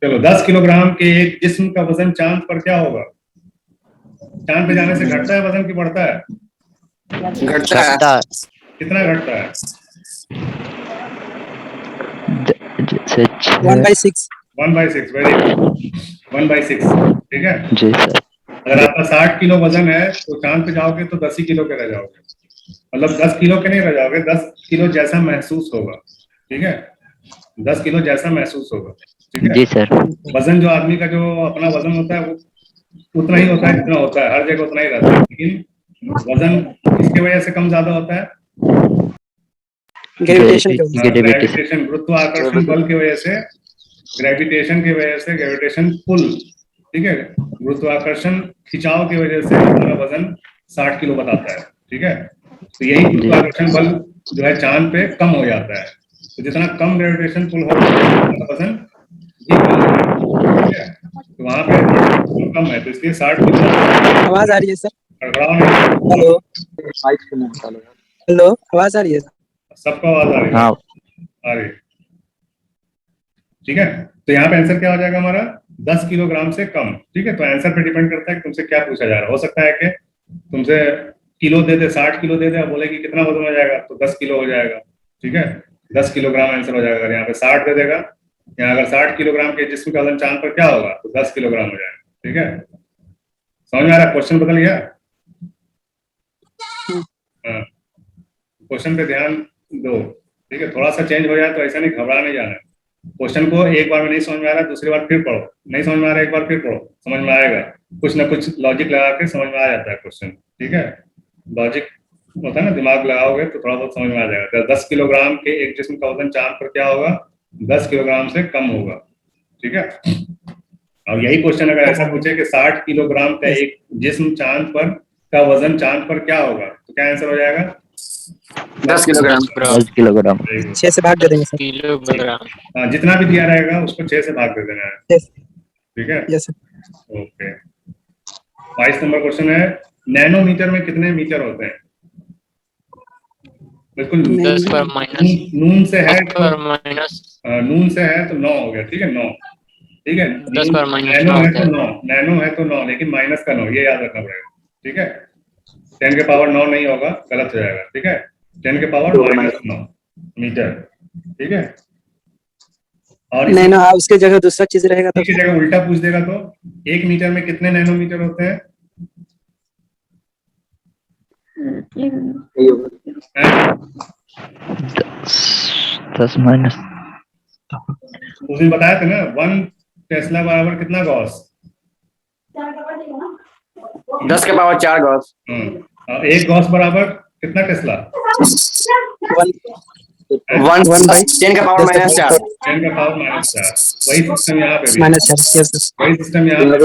चलो, 10 किलोग्राम के एक जिस्म का वजन चांद पर क्या होगा? चांद पे जाने से घटता है वजन की बढ़ता है? घटता है। घटता कितना घटता है? जैसे 1/6। 1/6। Very good, 1/6। ठीक है। जी सर। अगर आपका 60 किलो वजन है तो चांद पे जाओगे तो 10 ही किलो के रह जाओगे, मतलब 10 किलो के नहीं रह जाओगे, 10 किलो जैसा महसूस होगा। ठीक है, 10 किलो जैसा महसूस होगा। ठीक है। जी सर। वजन जो आदमी का जो अपना वजन होता है वो उतना ही होता है जितना होता है, हर जगह उतना ही रहता है, लेकिन वजन किसकी वजह से कम ज्यादा होता है? ग्रेविटेशन के वजह ग्रेविटेशन, गुरुत्वाकर्षण बल की वजह से, ग्रेविटेशन की वजह से, ग्रेविटेशन पुल। ठीक है, गुरुत्वाकर्षण खिंचाव की वजह से हमारा वजन 60 किलो बताता है। ठीक है, तो यही गुरुत्वाकर्षण बल जो है चांद पे कम हो जाता है, तो जितना कम ग्रेविटेशन पुल होगा वजन भी कम होगा। ठीक है, तो वहां पे कम है, तो इसलिए 60 किलो। आवाज आ रही है सर? गड़बड़ाओ नहीं। हेलो हेलो, आवाज आ रही है? सबको आवाज आ रही है? हाँ। आ रही है। ठीक है, तो यहाँ पे आंसर क्या हो जाएगा हमारा? 10 किलोग्राम से कम। ठीक है, तो आंसर पे डिपेंड करता है कि तुमसे क्या पूछा जा रहा है। हो सकता है कि तुमसे किलो दे दे, 60 किलो दे दे, बोले कि कितना वजन हो जाएगा, तो 10 किलो हो जाएगा। ठीक है, 10 किलोग्राम आंसर हो जाएगा। अगर यहाँ पे 60 दे देगा, यहाँ अगर 60 किलोग्राम के जिस्म का वजन चांद पर क्या होगा, तो 10 किलोग्राम हो जाएगा। ठीक है, समझ में आ रहा है? क्वेश्चन बदल गया? हाँ, क्वेश्चन पे ध्यान दो। ठीक है, थोड़ा सा चेंज हो जाए तो ऐसा नहीं, घबरा नहीं जाना है। क्वेश्चन को एक बार में नहीं समझ में आ रहा है, दूसरी बार फिर पढ़ो, नहीं समझ में आ रहा है एक बार फिर पढ़ो, समझ में आएगा। कुछ ना कुछ लॉजिक लगा के समझ में आ जाता है क्वेश्चन। ठीक है, लॉजिक होता है ना, दिमाग लगाओगे तो थोड़ा बहुत समझ में आ जाएगा। 10 किलोग्राम के एक जिस्म का वजन चांद पर क्या होगा? 10 किलोग्राम से कम होगा। ठीक है, और यही क्वेश्चन अगर ऐसा पूछे कि 60 किलोग्राम का एक जिस्म चांद पर का वजन चांद पर क्या होगा, तो क्या आंसर हो जाएगा? 10 किलोग्राम। 10 किलोग्राम। 6 से भाग दे देंगे सर। किलोग्राम। हाँ, जितना भी दिया रहेगा उसको 6 से भाग दे देना है। यस ठीक है, yes sir. Okay. 22 number question है, नैनोमीटर में कितने मीटर होते हैं? बिल्कुल 10 पर माइनस, नून से है 10 पर माइनस, नून से है तो 9 हो गया। ठीक है, 9। ठीक है, 10 पर माइनस नैनो 9 है होता तो है। 9, नैनो है तो 9, लेकिन माइनस का 9, ये याद रखना पड़ेगा। ठीक है, 10 के पावर 9 नहीं होगा, गलत हो जाएगा। ठीक है, 10 के पावर -9 मीटर। ठीक है, और नहीं ना, उसके जगह दूसरा चीज रहेगा तो इसी जगह उल्टा पूछ देगा तो 1 मीटर में कितने नैनोमीटर होते हैं? हैं? 10 माइनस, उस दिन बताया था ना, 1 टेस्ला बराबर कितना गॉस? 10 के पावर 4 गॉस। और 1 गॉस बराबर कितना टेस्ला? 1 10 के पावर -4। 10 का पावर -4। वही सिस्टम यहाँ पे भी, -4। वही सिस्टम यहाँ पे।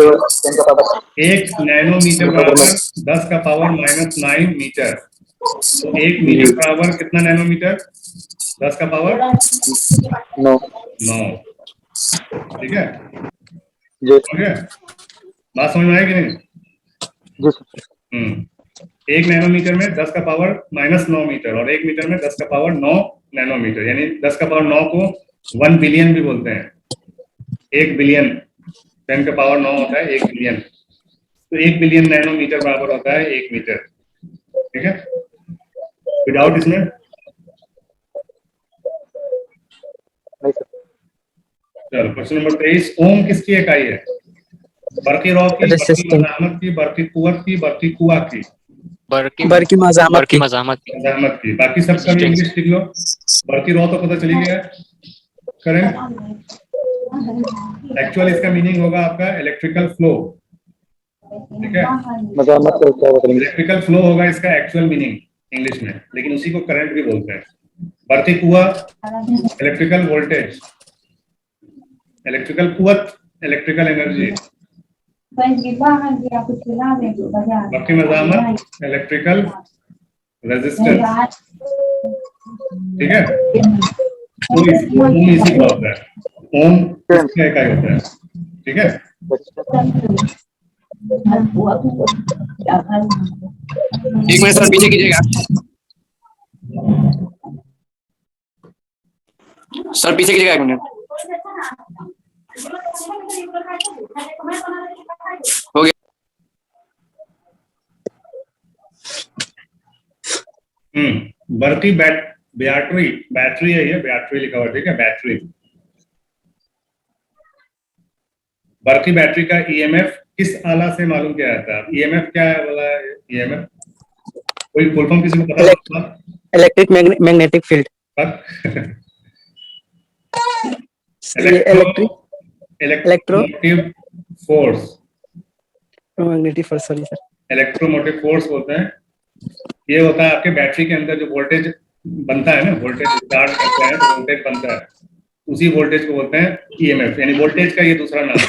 1 नैनोमीटर बराबर 10 का पावर -9 मीटर, तो 1 मीटर बराबर कितना नैनोमीटर? 10 का पावर 9। ठीक है, बात समझ में आई कि नहीं? 1 नैनोमीटर में 10 का पावर -9 मीटर, और 1 मीटर में 10 का पावर 9 नैनोमीटर, यानी 10 का पावर 9 को 1 बिलियन भी बोलते हैं। 1 बिलियन, 10 का पावर 9 होता है 1 बिलियन, तो 1 बिलियन नैनोमीटर बराबर होता है 1 मीटर। ठीक है, विदाउट इसमें? चलो, क्वेश्चन नंबर 23, ओम किसकी इकाई है? बरकी रॉ की, बरकी मज़ाहमत की, बरकी कुव्वत की, बरकी कुआ की? बरकी मज़ाहमत की। बाकी सबका भी इंग्लिश लिख लो। बरकी रॉ तो पता चली गया, करेक्ट। एक्चुअल इसका मीनिंग होगा आपका इलेक्ट्रिकल फ्लो। ठीक है, इलेक्ट्रिकल फ्लो होगा इसका एक्चुअल मीनिंग इंग्लिश में, लेकिन उसी को करंट भी बोलते हैं। बरकी कुआ इलेक्ट्रिकल वोल्टेज, इलेक्ट्रिकल कुव्वत इलेक्ट्रिकल एनर्जी, बरकी मज़ाहमत इलेक्ट्रिकल रेजिस्टेंस। ठीक है, ओम इसी का होता है, ओम किसका इकाई होता है? ठीक है, एक मिनट सर, पीछे कीजिएगा सर, पीछे कीजिएगा 1 मिनट। हो गया। बर्की बैटरी बैटरी है, ये बैटरी लिखा हुआ, ठीक है, बैटरी। बर्की बैटरी का ईएमएफ किस आला से मालूम किया जाता है? ईएमएफ क्या है बोला? ईएमएफ कोई फुल फॉर्म किसी को पता होगा? Electric magnetic field. Electromotive force. Magnetic force, sorry sir. Electromotive force बोलते हैं। ये होता है आपके बैटरी के अंदर जो वोल्टेज बनता है ना, वोल्टेज स्टार्ट करते हैं तो वोल्टेज बनता है, उसी वोल्टेज को बोलते हैं ईएमएफ, यानी वोल्टेज का ये दूसरा नाम है,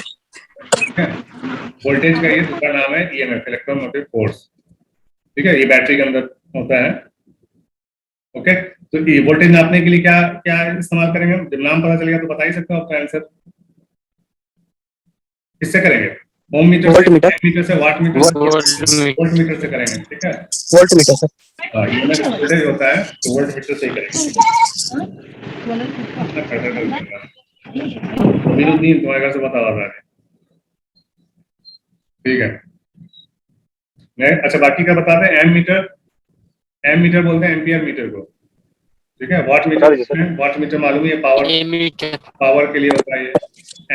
ठीक है? वोल्टेज का ये दूसरा नाम है ईएमएफ, इलेक्ट्रोमोटिव फोर्स, ठीक है? ये बैटरी के अंदर होता है। ओके, तो ये वोल्टेज नापने के लिए क्या क्या इस्तेमाल करेंगे? जब नाम पता चलेगा तो बता ही सकते हो आपका आंसर। किससे करेंगे? ओम मीटर, मीटर से, वाट मीटर, वोल्ट मीटर से करेंगे, ठीक है? Volt meter sir. हाँ, ये वोल्टेज होता है तो वोल्ट मीटर से ही करेंगे। दिन तुम्हारे घर से बता रहा है, ठीक है? अच्छा, बाकी क्या बताते हैं? एम मीटर बोलते हैं एम्पियर मीटर को, ठीक है? वाट मीटर मालूम है, पावर के लिए होता है ये।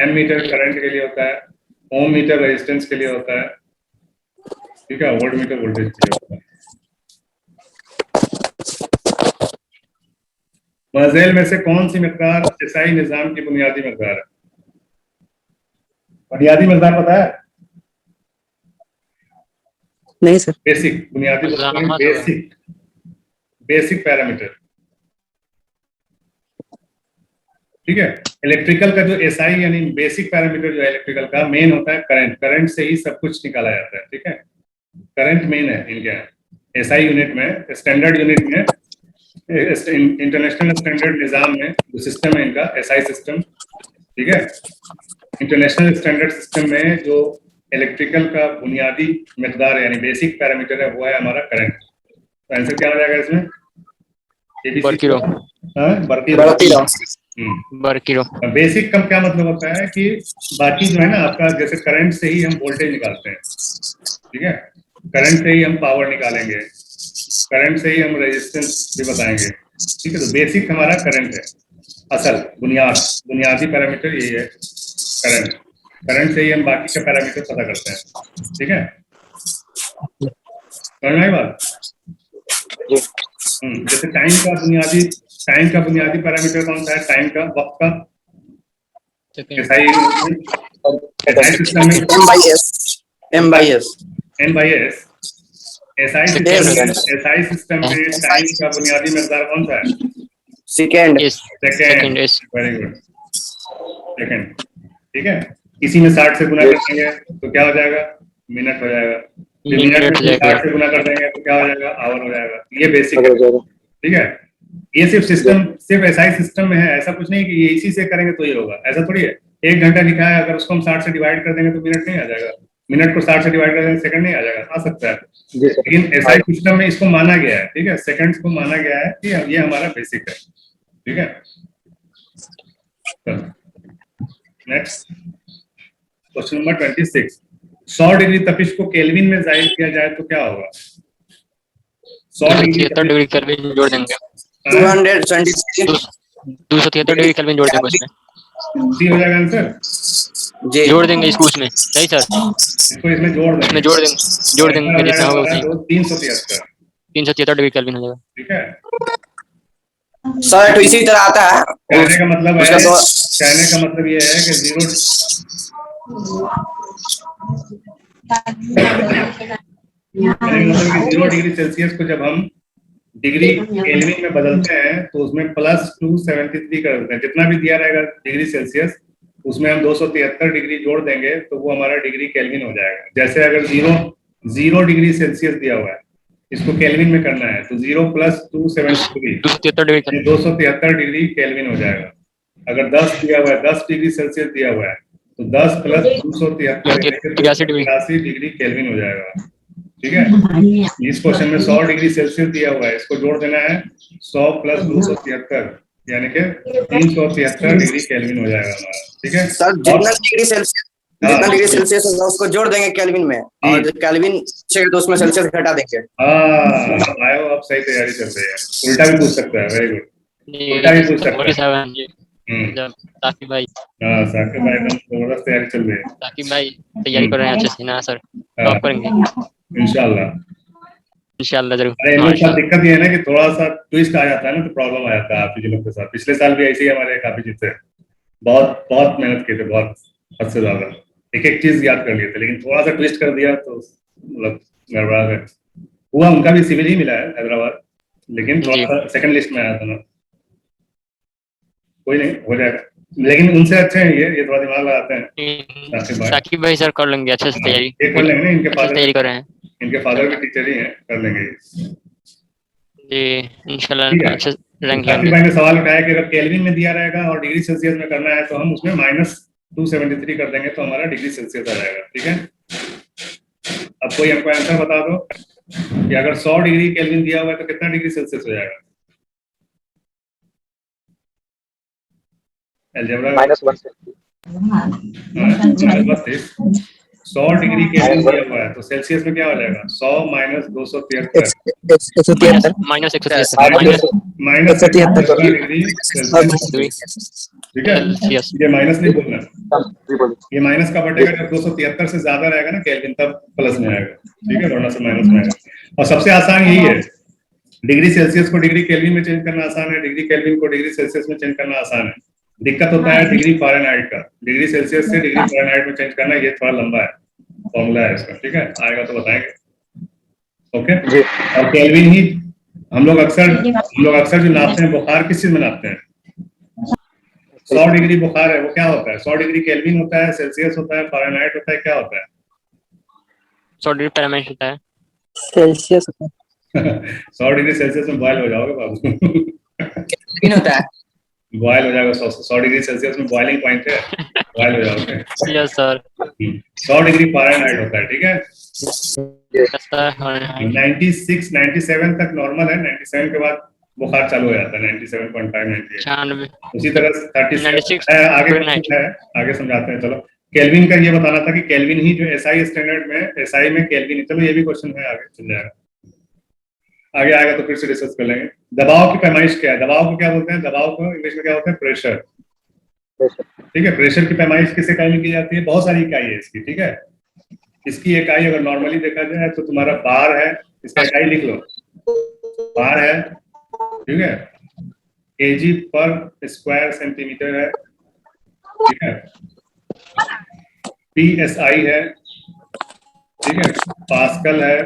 एम मीटर करंट के लिए होता है, ओम मीटर रेजिस्टेंस के लिए होता है, ठीक है? वोल्ट मीटर वोल्टेज के लिए होता है। मज़ेल में से कौन सी मकदार एसआई निजाम की बुनियादी मकदार है? बुनियादी मकदार पता है? नहीं सर। बेसिक, बुनियादी बेसिक पैरामीटर, ठीक है? इलेक्ट्रिकल का जो एसआई यानी बेसिक पैरामीटर जो है इलेक्ट्रिकल का, मेन होता है करंट से ही सब कुछ निकाला जाता है, ठीक है? करंट मेन है इनके यहाँ। एसआई यूनिट में, स्टैंडर्ड यूनिट में, इंटरनेशनल स्टैंडर्ड निजाम में जो सिस्टम है इनका, एसआई सिस्टम, ठीक है? इंटरनेशनल स्टैंडर्ड सिस्टम में जो इलेक्ट्रिकल का बुनियादी मकदार यानी बेसिक पैरामीटर है वो है हमारा करंट। तो आंसर क्या हो जाएगा इसमें? बर्किरो। बेसिक का क्या मतलब होता है कि बाकी जो है ना आपका, जैसे करंट से ही हम वोल्टेज निकालते हैं, ठीक है? करंट से ही हम पावर निकालेंगे, करंट से ही हम रेजिस्टेंस भी बताएंगे, ठीक है? तो बेसिक हमारा करंट है, असल बुनियादी पैरामीटर यही है करंट से ही हम बाकी के पैरामीटर पता करते हैं, ठीक है? समझ में आई बात? जैसे टाइम का बुनियादी पैरामीटर कौन सा है? टाइम का, वक्त का। एसआई सिस्टम में M/S एसआई सिस्टम में टाइम का बुनियादी मकदार कौन सा है? सेकंड। वेरी गुड, सेकंड, ठीक है? इसी में 60 से गुना कर देंगे तो क्या हो जाएगा? मिनट हो जाएगा। मिनट में 60 से गुना कर देंगे तो क्या हो जाएगा? आवर हो जाएगा। ये बेसिक है, ठीक है? ये सिर्फ एसआई सिस्टम में है, ऐसा कुछ नहीं कि ये इसी से करेंगे तो ये होगा, ऐसा थोड़ी है। 1 घंटा लिखा है, अगर उसको हम 60 से डिवाइड कर देंगे तो मिनट नहीं आ जाएगा, मिनट को 60 से डिवाइड कर देंगे सेकंड नहीं आ जाएगा, आ सकता है, लेकिन एसआई सिस्टम में इसको माना गया है, ठीक है? सेकंड्स को माना गया है कि ये हमारा बेसिक है, ठीक है? Next question number 26। 100 डिग्री तपिश को केल्विन में जाहिर किया जाए तो क्या होगा? 100 डिग्री केल्विन जोड़ देंगे, 273 डिग्री केल्विन जोड़ देंगे उसमें, सी हो जाएगा आंसर जी। जोड़ देंगे इसको उसमें, नहीं सर, इसको इसमें जोड़ देंगे जितना होगा उतना। 373 डिग्री केल्विन हो जाएगा, ठीक है सर? तो इसी तरह आता है। कहने का मतलब ये है कि 0 डिग्री सेल्सियस को जब हम डिग्री केल्विन में बदलते हैं तो उसमें +273 कर देते हैं, जितना भी दिया रहेगा डिग्री सेल्सियस उसमें हम 273 डिग्री जोड़ देंगे तो वो हमारा डिग्री केल्विन हो जाएगा। जैसे अगर 0 डिग्री सेल्सियस दिया हुआ है, इसको केल्विन में करना है तो 0 + 273 273 डिग्री केल्विन हो जाएगा। अगर 10 दिया हुआ है, 10 डिग्री सेल्सियस दिया हुआ है तो 10 + 273 83 डिग्री केल्विन हो जाएगा, ठीक है? इस क्वेश्चन में 100 डिग्री सेल्सियस दिया हुआ है, इसको जोड़ देना है 100 + 273, यानी कि 373 डिग्री केल्विन हो जाएगा हमारा, ठीक है। सर जितना डिग्री सेल्सियस जितना डिग्री सेल्सियस होगा उसको जोड़ देंगे केल्विन में, और जो केल्विन चाहिए तो उसमें सेल्सियस घटा देंगे। आयो, अब सही तैयारी चल रही है। उल्टा भी पूछ सकता है, वेरी गुड, उल्टा भी पूछ सकता है। जब साकिब भाई हाँ, साकिब भाई एकदम जबरदस्त तैयारी चल रही है। साकिब भाई तैयारी कर रहे हैं अच्छे से ना सर, हाँ, टॉप करेंगे इंशाल्लाह जरूर। अरे इन लोग के साथ दिक्कत ये है ना कि थोड़ा सा ट्विस्ट आ जाता है ना, तो प्रॉब्लम आ जाता है आप लोग के साथ। पिछले साल भी ऐसे ही हमारे काफी जीते, बहुत बहुत मेहनत की थी, बहुत हद से ज्यादा, एक एक चीज याद कर लिए थे, लेकिन थोड़ा सा ट्विस्ट कर दिया तो मतलब गड़बड़ा गया। हुआ उनका भी सिविल ही मिला है हैदराबाद, लेकिन थोड़ा सा सेकंड लिस्ट में आया था ना। कोई नहीं, हो जाएगा, लेकिन उनसे अच्छे हैं ये थोड़ा दिमाग लगाते हैं। साकिब भाई सर कर लेंगे अच्छे से तैयारी, ये कर लेंगे ना, इनके फादर तैयारी कर रहे हैं, इनके फादर भी टीचर ही हैं, कर लेंगे जी इंशाल्लाह अच्छे रैंक साकिब लेंगे। भाई ने सवाल उठाया कि अगर केल्विन में दिया रहेगा और डिग्री सेल्सियस में करना है तो हम उसमें -273 कर देंगे तो हमारा डिग्री सेल्सियस आ जाएगा, ठीक है। अब कोई हमको आंसर बता दो कि अगर 100 डिग्री केल्विन दिया हुआ है तो कितना डिग्री सेल्सियस हो जाएगा। अलजेब्रा -130 100 डिग्री केल्विन दिया हुआ है तो सेल्सियस में क्या हो जाएगा, 100 - 273 173 माइनस डिग्री सेल्सियस, ठीक है। ये माइनस नहीं बोलना, ये माइनस का बटेगा जब 273 से ज्यादा रहेगा ना केल्विन, तब प्लस में आएगा, ठीक है, वरना से माइनस में आएगा। और सबसे आसान यही है, डिग्री सेल्सियस को डिग्री केल्विन में चेंज करना आसान है, डिग्री केल्विन को डिग्री सेल्सियस में चेंज करना आसान है। दिक्कत होता है डिग्री फ़ारेनहाइट का, डिग्री सेल्सियस से डिग्री फ़ारेनहाइट में चेंज करना, ये थोड़ा लंबा है, फॉर्मूला है इसका, ठीक है, आएगा तो बताएंगे, ओके। और केल्विन ही हम लोग अक्सर जो नापते हैं, बुखार किस चीज में नापते हैं? 100 डिग्री बुखार है, वो क्या होता है? 100 डिग्री केल्विन होता है, सेल्सियस होता है, फ़ारेनहाइट होता है, क्या होता है? 100 डिग्री फ़ारेनहाइट होता है, सेल्सियस होता है। 100 डिग्री सेल्सियस में बॉयल हो जाओगे बाबू। केल्विन होता है, बॉयल हो जाएगा, 100 डिग्री सेल्सियस में बॉइलिंग पॉइंट है, बॉयल हो जाओगे। Yes sir. 100 डिग्री फ़ारेनहाइट होता है, ठीक है। 96 97 तक नॉर्मल है, 97 के बाद बुखार चालू हो जाता है, 97.5 98। उसी तरह 36 आगे समझाते हैं, चलो। केल्विन का ये बताना था कि केल्विन ही जो एसआई स्टैंडर्ड में, एसआई में केल्विन, चलो ये भी क्वेश्चन है, आगे चल जाएगा, आगे आएगा तो फिर से डिस्कस कर लेंगे। दबाव की पैमाइश क्या है? दबाव को क्या बोलते हैं? दबाव को इंग्लिश में क्या बोलते हैं? प्रेशर, ठीक है। प्रेशर की पैमाइश किस इकाई में की जाती है? बहुत सारी इकाई है इसकी, ठीक है। इसकी इकाई अगर नॉर्मली देखा जाए तो तुम्हारा बार है, इसका इकाई लिख लो, बार है, ठीक है, केजी पर स्क्वायर सेंटीमीटर है, ठीक है, पीएसआई है, ठीक है, पास्कल है,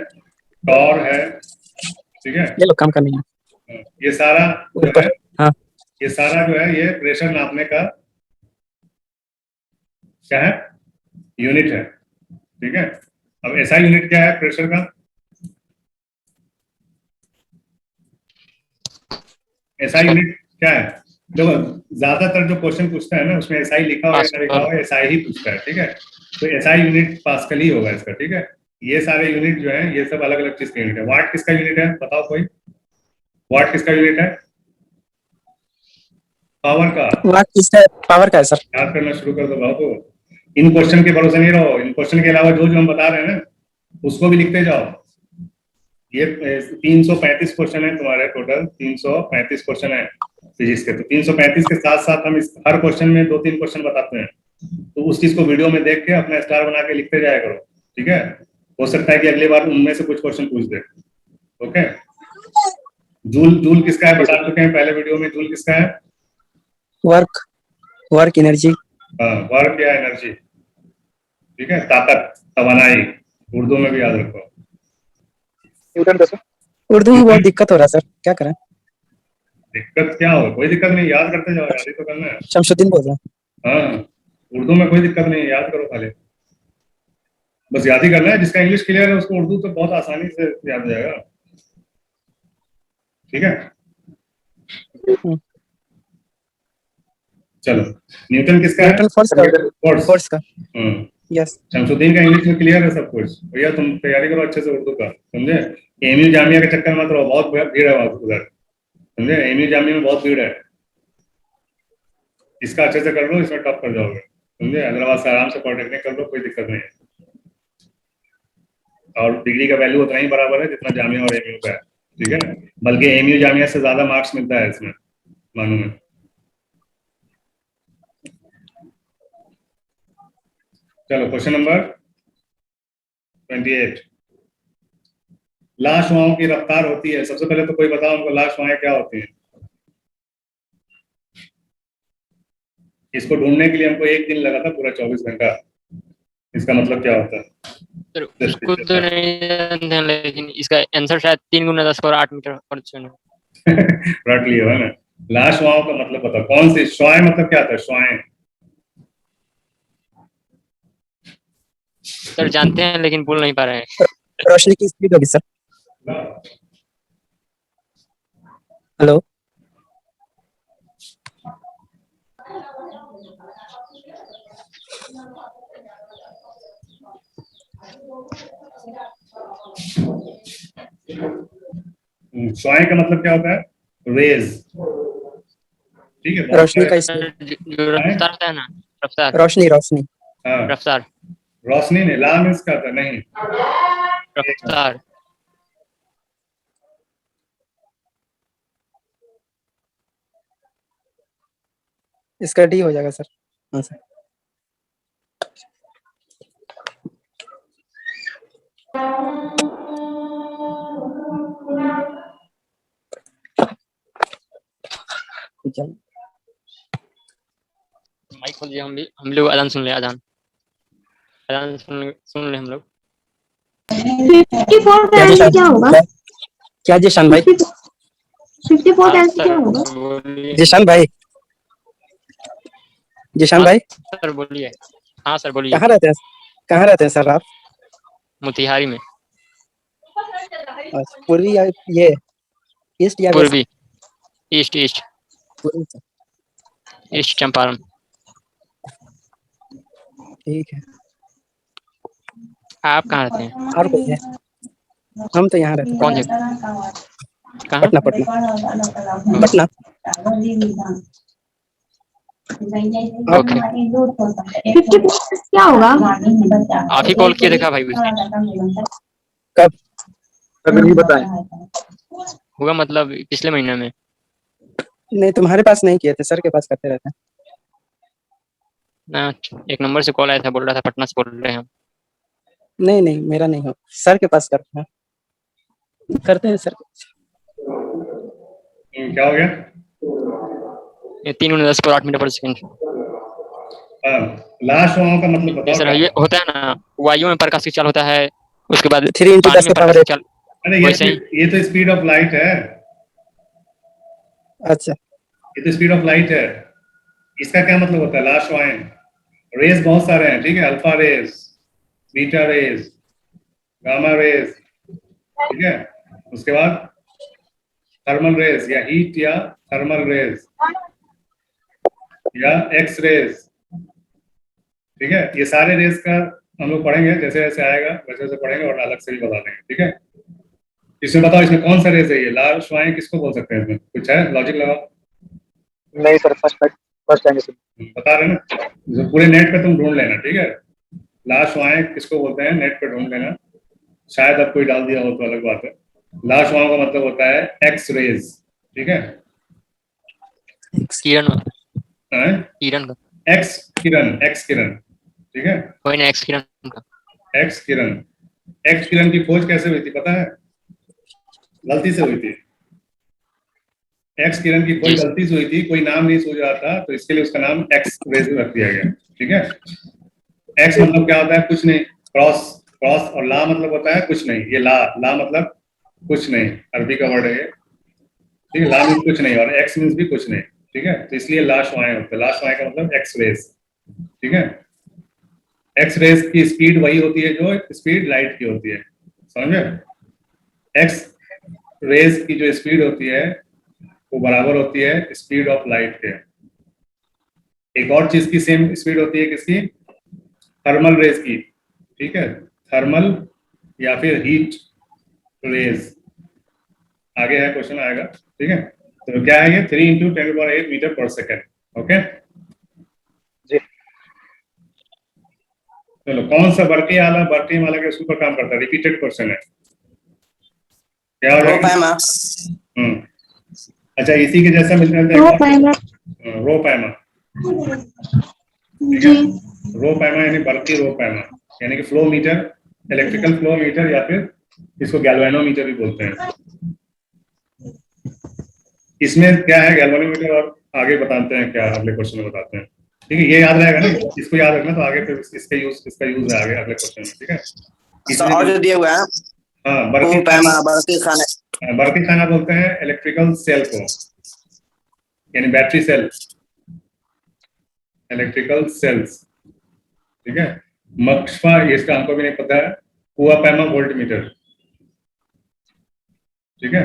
टॉर है, ठीक है। ये लोग काम करनी है, ये सारा जो है, हाँ, ये सारा जो है, ये प्रेशर नापने का क्या है? यूनिट है, ठीक है। अब ऐसा यूनिट क्या है प्रेशर का? ऐसा यूनिट क्या है? जो ज्यादातर जो क्वेश्चन पूछता है ना, उसमें एसआई लिखा हुआ है, लिखा हुआ है एसआई ही पूछता है, ठीक है। तो एसआई यूनिट पास्कल ही होगा इसका, ठीक है। ये सारे यूनिट जो है, ये सब अलग अलग चीज के यूनिट है। वाट किसका यूनिट है? बताओ कोई, वाट किसका यूनिट है? पावर का। वाट किसका पावर का है सर? याद करना शुरू कर दो बाबू, इन क्वेश्चन के भरोसे नहीं रहो, इन क्वेश्चन के अलावा जो जो हम बता रहे हैं ना, उसको भी लिखते जाओ। ये 335 क्वेश्चन है तुम्हारे, टोटल 335 क्वेश्चन है फिजिक्स के। तो 335 के साथ साथ हम इस हर क्वेश्चन में 2-3 क्वेश्चन बताते हैं, तो उस चीज को वीडियो में देख के अपना स्टार बना के लिखते जाया करो, ठीक है। हो सकता है कि अगली बार उनमें से कुछ क्वेश्चन पूछ दे, ओके। जूल किसका है बता चुके हैं पहले वीडियो में, जूल किसका है? वर्क एनर्जी, वर्क या एनर्जी, ठीक है, ताकत, तवानाई, उर्दू में भी याद रखो। उर्दू में बहुत दिक्कत हो रहा है सर, क्या करें? दिक्कत क्या हो? कोई दिक्कत नहीं, याद करते जाओ, याद ही तो करना है। शमशुद्दीन बोल रहा हूँ। हाँ, उर्दू में कोई दिक्कत नहीं है, याद करो खाली, बस याद ही करना है। जिसका इंग्लिश क्लियर है उसको उर्दू तो बहुत आसानी से याद हो जाएगा, ठीक है। चलो, न्यूटन किसका है? न्यूटन फोर्स का। यस, शमसुद्दीन का इंग्लिश में क्लियर है सब कुछ। भैया तुम तैयारी करो अच्छे से उर्दू का, समझे। एमयू जामिया के चक्कर में तो बहुत भीड़ है उधर, समझे। एमयू जामिया में बहुत भीड़ है, इसका अच्छे से कर लो, इसमें टॉप कर जाओगे, समझे। अदरवाइज से आराम से पॉलिटेक्निक कर लो, कोई दिक्कत नहीं है। और डिग्री का वैल्यू उतना ही बराबर है जितना जामिया और एमयू का है, ठीक है। बल्कि एमयू जामिया से ज्यादा मार्क्स मिलता है इसमें, मालूम है। चलो क्वेश्चन नंबर 28। लाशवाओं की रफ्तार होती है, सबसे पहले तो कोई बताओ हमको लाशवाएं क्या होती हैं। इसको ढूंढने के लिए हमको एक दिन लगा था, पूरा 24 घंटा। इसका मतलब क्या होता है? सर उसको तो नहीं जानते हैं, लेकिन इसका आंसर शायद 3 × 10 और 8 मीटर पर सेकंड। रट लिया है ना। लाशवाओं का मतलब बताओ, कौन सी श्वाएं मतलब क्या था? श्वाएं सर जानते हैं लेकिन बोल नहीं पा रहे हैं। रोशनी की स्पीड होगी सर। हेलो। श्वाएं का मतलब क्या होता है? रेज, ठीक है। रोशनी का स्पीड, जो रफ्तार होता है ना, रफ्तार, रोशनी रोशनी हाँ, रफ्तार, रोशनी ने लाम इसका था नहीं, रफ्तार। इसका डी हो जाएगा सर। हाँ सर। माइक खोलिए, हम लोग अजान सुन ले, अजान सुन ले हम लोग। 54 का आंसर क्या होगा? क्या जिशान भाई? 54 का आंसर क्या होगा? बोलिए जिशान भाई, जिशान भाई सर, बोलिए। हाँ सर बोलिए। कहाँ रहते हैं सर आप? मोतिहारी में। अच्छा, पूर्वी या ये ईस्ट या वेस्ट? पूर्वी, ईस्ट ईस्ट पूर्वी से। ईस्ट चंपारण। ठीक है। आप कहाँ रहते हैं? और कोई है? हम तो यहाँ रहते हैं। कौन जगह? कहाँ? पटना पटना। ओके। 54 क्या होगा? आप ही कॉल किए देखा भाई उसने। कब? अगर नहीं बताएं। होगा मतलब पिछले महीने में। नहीं, तुम्हारे पास नहीं किए थे, सर के पास करते रहते हैं। ना, एक नंबर से कॉल आया था, बोल रहा था पटना से बोल रहे हैं हम। नहीं मेरा नहीं हो, सर के पास करते हैं सर। क्या हो गया? ये 3 × 10 पर 8 मीटर पर सेकंड। लाशवाओं का मतलब बताओ सर क्या? ये होता है ना, वायु में प्रकाश की चाल होता है, उसके बाद 3 × पानी 10 में प्रकाश की चाल। अरे वैसे ही। ये तो स्पीड ऑफ लाइट है। अच्छा, ये तो स्पीड ऑफ लाइट है। इसका क्या मतलब होता है? लाशवाएं, रेज बहुत सारे हैं, ठीक है। Alpha rays, beta rays, gamma rays, ठीक है। उसके बाद थर्मल रेज या हीट या थर्मल रेज या एक्स रेज, ठीक है। ये सारे रेज का हम लोग पढ़ेंगे, जैसे जैसे आएगा वैसे वैसे पढ़ेंगे और अलग से भी बता देंगे, ठीक है। इसमें बताओ, इसमें कौन सा रेज है? ये लाशवाएं किसको बोल सकते हैं? इसमें कुछ है लॉजिक लगाओ। नहीं सर, फर्स्ट टाइम बता रहे ना, जो पूरे नेट पे तुम ढूंढ लेना, ठीक है। लाशवाएं किसको बोलते हैं, नेट पे ढूंढ लेना। शायद अब कोई डाल दिया हो तो अलग बात है। लाशवाओं का मतलब होता है एक्स रेज, ठीक है। किरण, हैं? किरण का एक्स किरण, ठीक है। कोई ना, एक्स किरण का। एक्स किरण की खोज कैसे हुई थी पता है? गलती से हुई थी। एक्स किरण की खोज गलती से हुई थी, कोई नाम नहीं सूझ रहा था, तो इसके लिए उसका नाम एक्स रेज रख दिया गया, ठीक है। एक्स मतलब क्या होता है? कुछ नहीं। क्रॉस और ला मतलब होता है कुछ नहीं। ये ला मतलब कुछ नहीं, अरबी का वर्ड है ये, ठीक है। ला मीन्स कुछ नहीं और एक्स मीन्स भी कुछ नहीं, ठीक है। तो इसलिए लाशवाएं होते हैं। लाशवाएं का मतलब एक्स रेज, ठीक है। एक्स रेज की स्पीड वही होती है जो स्पीड लाइट की होती है, समझे। एक्स रेज की जो स्पीड होती है वो बराबर होती है स्पीड ऑफ लाइट के। एक और चीज की सेम स्पीड होती है, किसकी? थर्मल रेज की, ठीक है। थर्मल या फिर हीट रेज, आगे है क्वेश्चन आएगा, ठीक है। तो क्या है ये? 3 × 10⁸ मीटर पर सेकेंड, ओके। चलो, कौन सा बर्की आला बर्की माला के ऊपर काम करता है? रिपीटेड क्वेश्चन है, क्या हो रो जाएगा? पैमा अच्छा, इसी के जैसा मिलता है रो पैमा रो पैमा। जी रो पैमा यानी बल्कि रो पैमा, यानी कि flow meter, electrical flow meter, या फिर इसको गैल्वेनोमीटर भी बोलते हैं। इसमें क्या है गैल्वेनोमीटर, और आगे बताते हैं क्या, अगले क्वेश्चन में बताते हैं। ठीक है, ये याद रहेगा ना, इसको याद रखना, तो आगे फिर इसका यूज है आगे अगले क्वेश्चन में। ठीक है, सर और जो दिए हुए हैं हाँ, रो पैमा बर्की खाने बर्की खाना बोलते हैं इलेक्ट्रिकल सेल को, यानी बैटरी सेल, इलेक्ट्रिकल सेल्स। ठीक है, मक्षफा, इसका हमको भी नहीं पता है। कुआ पैमा वोल्ट मीटर। ठीक है,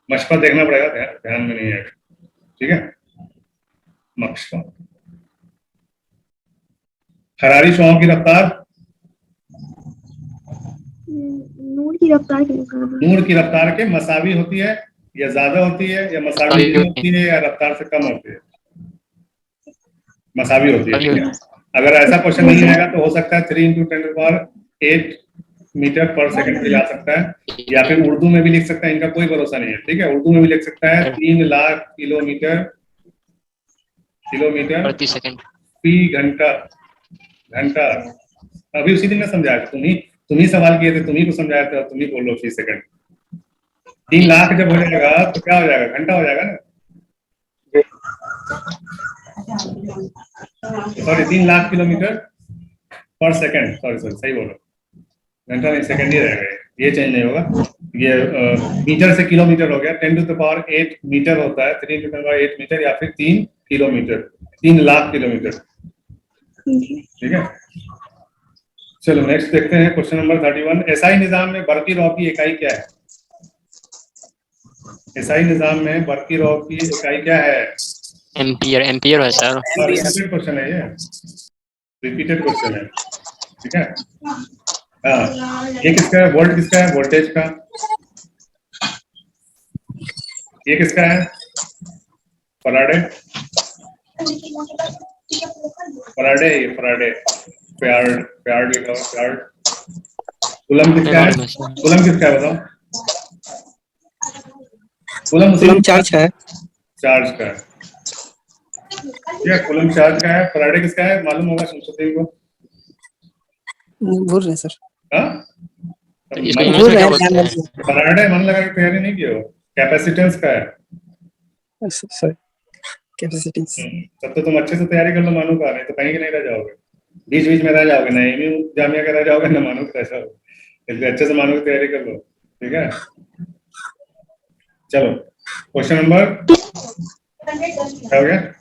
मक्षफा देखना पड़ेगा, ध्यान में नहीं है। ठीक है, मक्षफा। फरारी शुआओं की रफ्तार, नूर की रफ्तार के मुकाबले नूर की रफ्तार के मसावी होती है, या ज्यादा होती है, या मसावी नहीं होती है, या रफ्तार से कम होती है? मसावी होती है। ठीक है, अगर ऐसा क्वेश्चन नहीं आएगा तो हो सकता है 3 × 10⁸ मीटर पर सेकंड भी ला सकता है, या फिर उर्दू में भी लिख सकता है, इनका कोई भरोसा नहीं है। ठीक है, उर्दू में भी लिख सकता है 3 लाख किलोमीटर प्रति सेकंड फी घंटा। अभी उसी दिन मैं समझाया था, तुम ही सवाल किए थे, तुम ही को समझाया था, तुम ही बोलो फी सेकंड। 3 लाख जब हो जाएगा तो क्या हो जाएगा? घंटा हो जाएगा ना। सॉरी, 3 लाख किलोमीटर पर सेकंड, सॉरी सही बोलो, घंटा नहीं, सेकंड ही रहेगा, ये चेंज नहीं होगा। ये मीटर से किलोमीटर हो गया, 10⁸ मीटर होता है, 3 × 10⁸ मीटर, या फिर 3 किलोमीटर, 3 लाख किलोमीटर। ठीक है, चलो नेक्स्ट देखते हैं क्वेश्चन नंबर 31। एसआई निजाम में बर्की रॉ की इकाई क्या है? एसआई निजाम में बर्की रॉ की इकाई क्या है? एम्पियर है सर। रिपीटेड क्वेश्चन है, ये रिपीटेड क्वेश्चन है। ठीक है, हाँ, ये किसका है? वोल्ट किसका है? वोल्टेज का। ये किसका है? फराडे। ये फराडे, प्यार्ड लिखा हुआ, प्यार्ड। कूलम किसका है? कूलम किसका है बताओ? कूलम चार्ज है। चार्ज का है। ये कूलम चार्ज का है। फराडे किसका है? मालूम होगा शमसुद्दीन को। भूल रहे सर। हाँ, इसको इंग्लिश में क्या बोलते हैं? फराडे मन लगा के तैयारी नहीं किए हो। कैपेसिटेंस का है। Sir capacitance. तब तो तुम अच्छे से तैयारी कर लो मानू का, नहीं तो कहीं के नहीं रह जाओगे, बीच बीच में रह जाओगे, ना एमयू जामिया का रह जाओगे, ना मानू का रह जाओगे। इसलिए अच्छे से मानू की तैयारी कर लो। ठीक है, चलो क्वेश्चन नंबर क्या हो गया?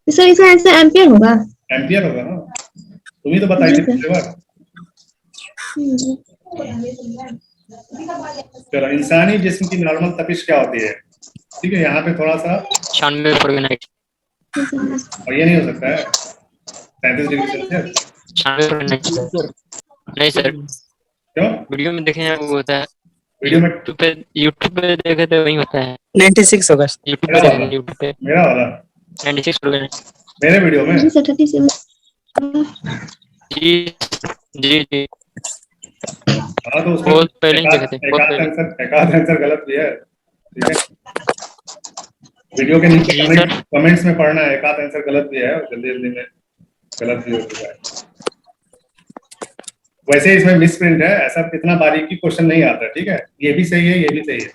सर इसका आंसर एम्पियर होगा। एम्पियर होगा ना, तुम ही तो बताई थी पिछली बार। चलो, इंसानी जिस्म की नॉर्मल तपिश क्या होती है? ठीक है, यहाँ पे थोड़ा सा 96 और ये नहीं हो सकता है 37 डिग्री सेल्सियस। 96 नहीं सर, क्यों? वीडियो में देखे हैं वो होता है, वीडियो में यूट्यूब पे देखे तो वही होता है। 96 होगा। यूट्यूब पे मेरा वाला 96 हो गया। मेरे वीडियो में जी हाँ, तो उसमें बहुत पहले ही देखे थे, बहुत पहले। एक आंसर गलत भी है। ठीक है, वीडियो के नीचे कमेंट्स में पढ़ना है, एक आंसर गलत भी है, और जल्दी जल्दी में गलत भी हो चुका है। वैसे इसमें मिसप्रिंट है, ऐसा इतना बारीकी क्वेश्चन नहीं आता। ठीक है, ये भी सही है, ये भी सही है।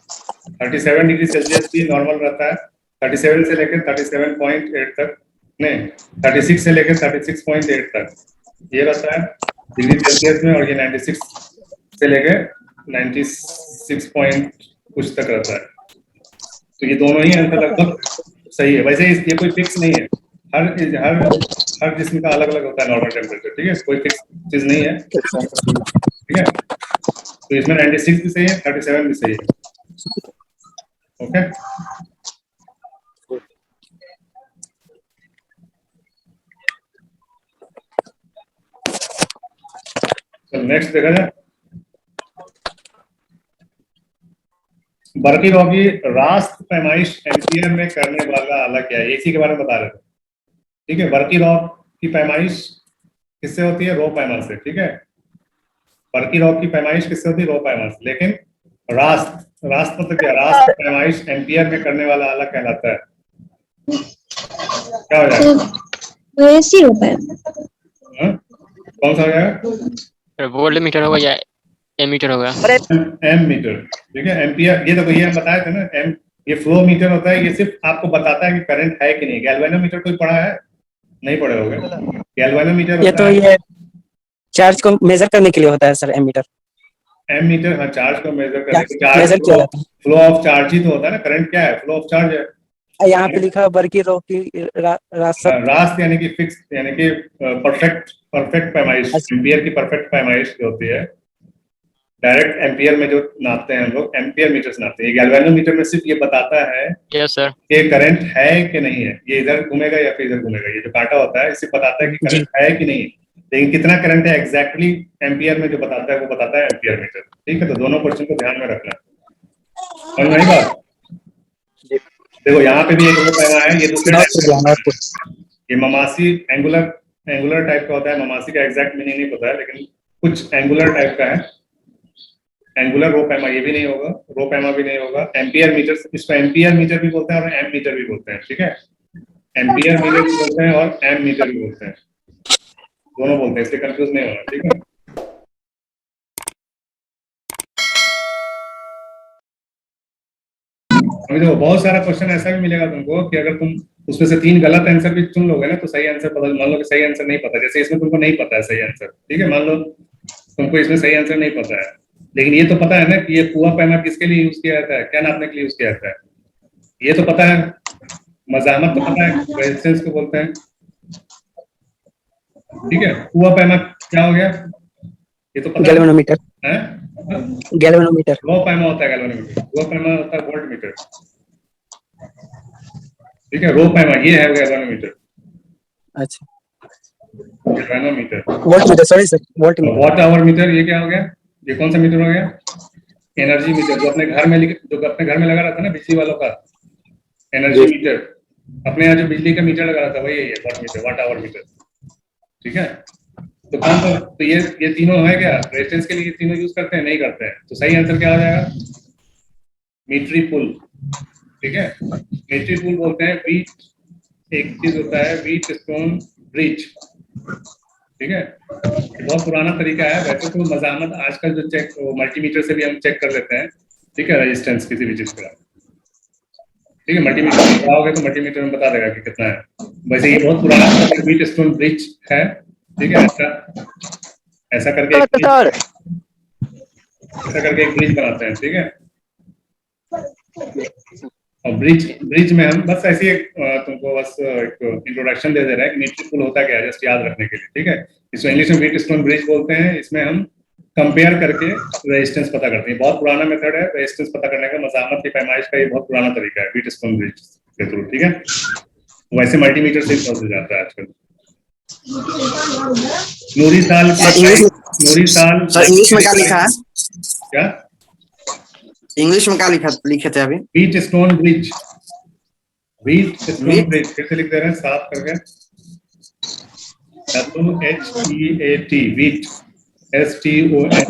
37 डिग्री सेल्सियस भी नॉर्मल रहता है, 37 से लेकर 37.8 तक, नहीं 36 से लेकर 36.8 तक ये रहता है डिग्री सेल्सियस में, और ये 96 से लेकर 96 पॉइंट कुछ तक रहता है। तो ये दोनों ही आंसर लगभग सही है। वैसे ये कोई फिक्स नहीं है, हर जिस्म का अलग अलग होता है नॉर्मल टेम्परेचर। ठीक है, कोई फिक्स चीज नहीं है। ठीक है, तो इसमें 96 भी सही है, 37 भी सही है। ओके, चलो नेक्स्ट देखा जाए। बर्की रॉ की रास्त पैमाइश एम्पियर में करने वाला आला क्या है? इसी के बारे में बता रहे थे। ठीक है, बर्की रॉ की पैमाइश किससे होती है? रो पैमा से, ठीक है। बर्की रॉक की पैमाइश किससे होती है? रो पैमा से। लेकिन रास्त, रास्त मतलब क्या? रास्त की पैमाइश एम्पियर में करने वाला आला कहलाता है। क्या हो जाएगा? एसी होता है। हाँ? कौन सा हो जाएगा? वोल्ट मीटर होगा या एमीटर होगा? एम मीटर, ठीक है। एम्पियर, ये तो भैया हम बताए थे ना। एम, ये फ्लो मीटर होता है, ये सिर्फ आपको बताता है कि करंट है कि नहीं। गैल्वेनोमीटर कोई पढ़ा है? नहीं पढ़े होगे। गैल्वेनोमीटर ये होता तो है, ये चार्ज को मेजर करने के लिए होता है सर, एमीटर। एम मीटर, हाँ, चार्ज को मेजर करने के। मेजर चार्ज किया जाता फ्लो ऑफ चार्ज ही तो होता है ना। करंट क्या है? फ्लो ऑफ चार्ज है। है। यहाँ पे लिखा है बर्की रॉक की रास्त। रास्त यानी कि फिक्स, यानी कि परफेक्ट, परफेक्ट पैमाइश, अच्छा। एम्पियर की परफेक्ट पैमाइश जो होती है। डायरेक्ट एम्पियर में जो नापते हैं हम लोग, एम्पियर मीटर से नापते हैं। गैल्वेनोमीटर में सिर्फ ये बताता है यस सर। कि करंट है कि नहीं है। ये इधर घूमेगा या फिर इधर घूमेगा। ये जो कांटा होता है, इससे बताता है कि जी। करंट है कि नहीं है। लेकिन कितना करंट है एग्जैक्टली एम्पियर में जो बताता है, वो बताता है एम्पियर मीटर, ठीक है। तो दोनों क्वेश्चन को ध्यान में रखना। समझ में आई बात? देखो यहाँ पे भी एक रो पैमा है, ये दूसरे टाइप का होता है। ये ममासी एंगुलर, एंगुलर टाइप का होता है। ममासी का एग्जैक्ट मीनिंग नहीं पता है, लेकिन कुछ एंगुलर टाइप का है। एंगुलर रो पैमा ये भी नहीं होगा, रो पैमा भी नहीं होगा। एम्पियर मीटर, इसको एम्पियर मीटर भी बोलते हैं और एम मीटर भी बोलते हैं, ठीक है। एम्पियर मीटर भी बोलते हैं और एम मीटर भी बोलते हैं, दोनों बोलते हैं, इसलिए कंफ्यूज नहीं होना, ठीक है। अभी देखो बहुत सारा क्वेश्चन ऐसा भी मिलेगा तुमको कि अगर तुम उसमें से 3 गलत आंसर भी चुन लोगे ना, तो सही आंसर पता, मान लो कि सही आंसर नहीं पता, जैसे इसमें तुमको नहीं पता है सही आंसर, ठीक है। मान लो तुमको इसमें सही आंसर नहीं पता है, लेकिन ये तो पता है ना कि ये कुआं पैमा किसके लिए यूज किया जाता है, क्या नापने के लिए यूज किया जाता है, ये तो पता है। मजामत तो पता है, रेजिस्टेंस को बोलते हैं, ठीक है। कुआं पैमा क्या हो गया? ये तो पता गैल्वेनोमीटर। है। गैल्वेनोमीटर। लो पैमा होता है गैल्वेनोमीटर, कुआं पैमा होता है वोल्ट मीटर, ठीक है। रो पैमा ये है गैल्वेनोमीटर, अच्छा, galvanometer. Volt meter, sorry sir, volt meter. Watt hour meter ये क्या हो गया? ये कौन सा मीटर हो गया? एनर्जी मीटर, जो अपने घर में जो अपने घर में लगा रहा था ना बिजली वालों का, एनर्जी मीटर। अपने यहाँ जो बिजली का मीटर लगा रहा था वही है ये watt meter, watt hour meter, ठीक है। तो कौन सा, तो ये तीनों है क्या? रेजिस्टेंस के लिए ये तीनों यूज करते हैं? नहीं करते हैं। तो सही आंसर क्या हो जाएगा? मीटरी पुल, ठीक है। मीटरी पुल बोलते हैं। व्हीट, एक चीज होता है व्हीट स्टोन ब्रिज, ठीक है। बहुत पुराना तरीका है वैसे तो। मजामत आजकल जो चेक, मल्टीमीटर से भी हम चेक कर लेते हैं, ठीक है, रेजिस्टेंस किसी भी चीज का, ठीक है। मल्टीमीटर लगाओगे तो मल्टीमीटर में बता देगा कि कितना है। वैसे ये बहुत पुराना व्हीट स्टोन ब्रिज है, ठीक है। ऐसा करके एक ब्रिज बनाते हैं, ठीक है। और ब्रिज में हम बस ऐसी एक तुमको बस एक इंट्रोडक्शन दे रहे हैं कि मीटरी पुल होता क्या है, जस्ट याद रखने के लिए, ठीक है। इसको इंग्लिश में व्हीट स्टोन ब्रिज बोलते हैं। इसमें हम कंपेयर करके रेजिस्टेंस पता करते हैं। बहुत पुराना मेथड है रेजिस्टेंस पता करने का, मजामत की पैमाइश का ये बहुत पुराना तरीका है व्हीट स्टोन ब्रिज के थ्रू, ठीक है। वैसे मल्टीमीटर से ही हो जाता है आजकल। नूरी साल सर इंग्लिश में क्या लिखा है? क्या इंग्लिश में क्या लिखे थे अभी? Wheat stone bridge, wheat stone bridge कैसे लिख दे रहे हैं साफ करके? WHEAT, wheat, STONE,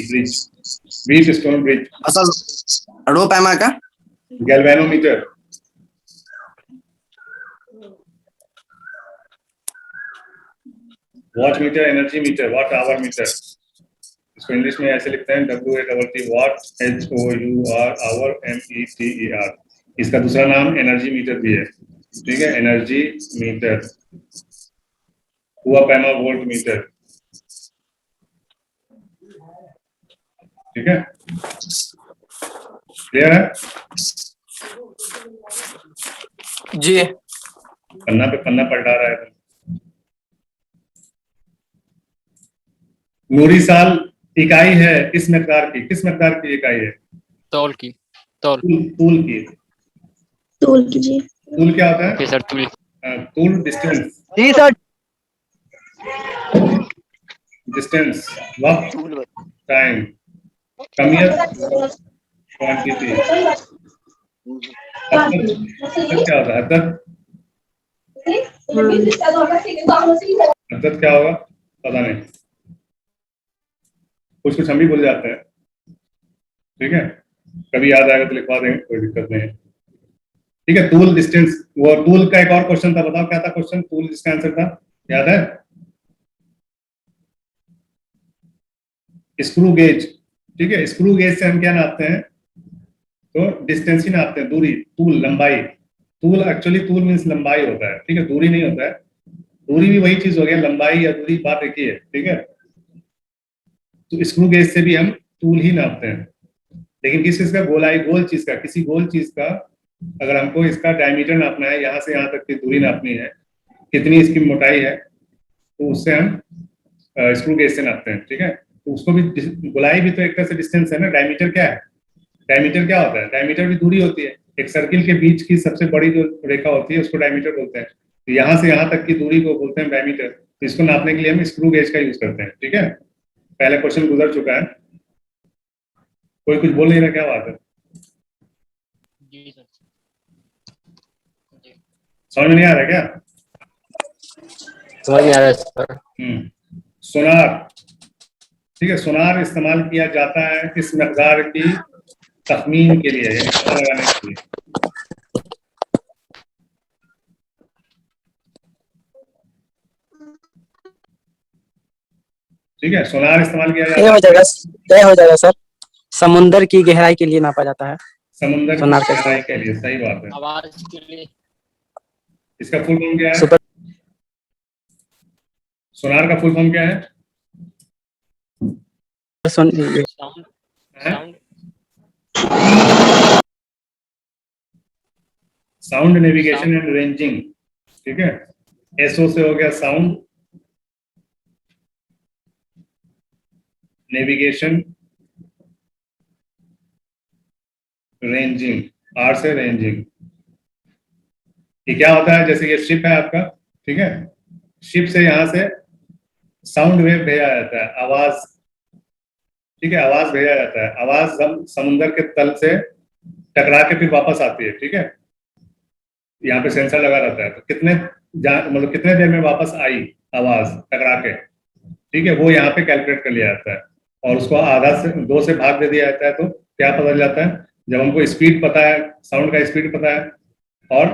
bridge, wheat stone bridge. Sir रो पैमा का? Galvanometer, watt meter, energy meter, watt hour meter. इसको इंग्लिश में ऐसे लिखते हैं WAT, watt, HOUR, hour, METER। इसका दूसरा नाम एनर्जी मीटर भी है, ठीक है। एनर्जी मीटर, कुआं पैमा वोल्ट मीटर, ठीक है। क्लियर है? जी। पन्ना पे पन्ना पलटा रहा है। नूरी साल इकाई है किस मकदार की? किस मकदार की इकाई है? तौल की, तौल तूल की। तोल कीजिए। तूल क्या होता है? ओके सर, तूल। तूल डिस्टेंस, जी सर। डिस्टेंस, वक्त, टाइम, कमियत, क्वांटिटी। क्या होता है? हद्दत, अद्वत क्या होगा पता नहीं, कुछ कुछ हम भी भूल जाते हैं, ठीक है, कभी याद आएगा तो लिखवा देंगे, कोई दिक्कत नहीं है। ठीक है, टूल डिस्टेंस, वो टूल का एक और क्वेश्चन था, बताओ क्या था क्वेश्चन, टूल जिसका आंसर था, याद है? Screw gauge. ठीक है, स्क्रू गेज से हम क्या नापते हैं, तो डिस्टेंस ही नापते हैं, दूरी, टूल लंबाई, टूल एक्चुअली टूल मीन्स लंबाई होता है, ठीक है, दूरी नहीं होता है, दूरी भी वही चीज हो गया, लंबाई या दूरी बात एक ही है, ठीक है। तो स्क्रू गेज से भी हम टूल ही नापते हैं, लेकिन किस चीज का, गोलाई, गोल चीज का, किसी गोल चीज का अगर हमको इसका डायमीटर नापना है, यहाँ से यहाँ तक की दूरी नापनी है, कितनी इसकी मोटाई है, तो उससे हम स्क्रू गेज से नापते हैं, ठीक है। तो उसको भी, गोलाई भी तो एक तरह से डिस्टेंस है ना, डायमीटर क्या है, डायमीटर क्या होता है, डायमीटर भी दूरी होती है, एक सर्किल के बीच की सबसे बड़ी जो रेखा होती है उसको डायमीटर बोलते हैं, तो यहाँ से यहाँ तक की दूरी को बोलते हैं डायमीटर, तो इसको नापने के लिए हम स्क्रू गेज का यूज करते हैं, ठीक है। पहला क्वेश्चन गुजर चुका है, कोई कुछ बोल नहीं रहा, क्या बात है, जी सर। जी। समझ में नहीं आ रहा क्या? समझ में आ रहा है सर। सोनार, ठीक है, सोनार इस्तेमाल किया जाता है किस मकदार की तखमीन के लिए, यानी पता लगाने के लिए? ठीक है, सोनार इस्तेमाल किया ये जाता हो है, जाएगा, तय हो जाएगा सर, समुंदर की गहराई के लिए नापा जाता है समुद्र की सोनार का गहराई इस्तेमाल। के लिए, सही बात है। आवाज के लिए। इसका फुल फॉर्म क्या है, सुपर सोनार का फुल फॉर्म क्या है? साउंड हैं? Sound sound navigation and ranging, ठीक है, एसओ से हो गया साउंड नेविगेशन, रेंजिंग, आर से रेंजिंग। ये क्या होता है, जैसे ये शिप है आपका, ठीक है, शिप से यहाँ से साउंड वेव भेजा जाता है, आवाज, ठीक है, आवाज भेजा जाता है, आवाज समुद्र के तल से टकरा के फिर वापस आती है, ठीक है, यहाँ पे सेंसर लगा रहता है, तो कितने मतलब कितने देर में वापस आई आवाज टकरा के, ठीक है, वो यहाँ पे कैलकुलेट कर लिया जाता है, और उसको आधा से 2 से भाग दे दिया जाता है, तो क्या पता चल जाता है, जब हमको स्पीड पता है, साउंड का स्पीड पता है और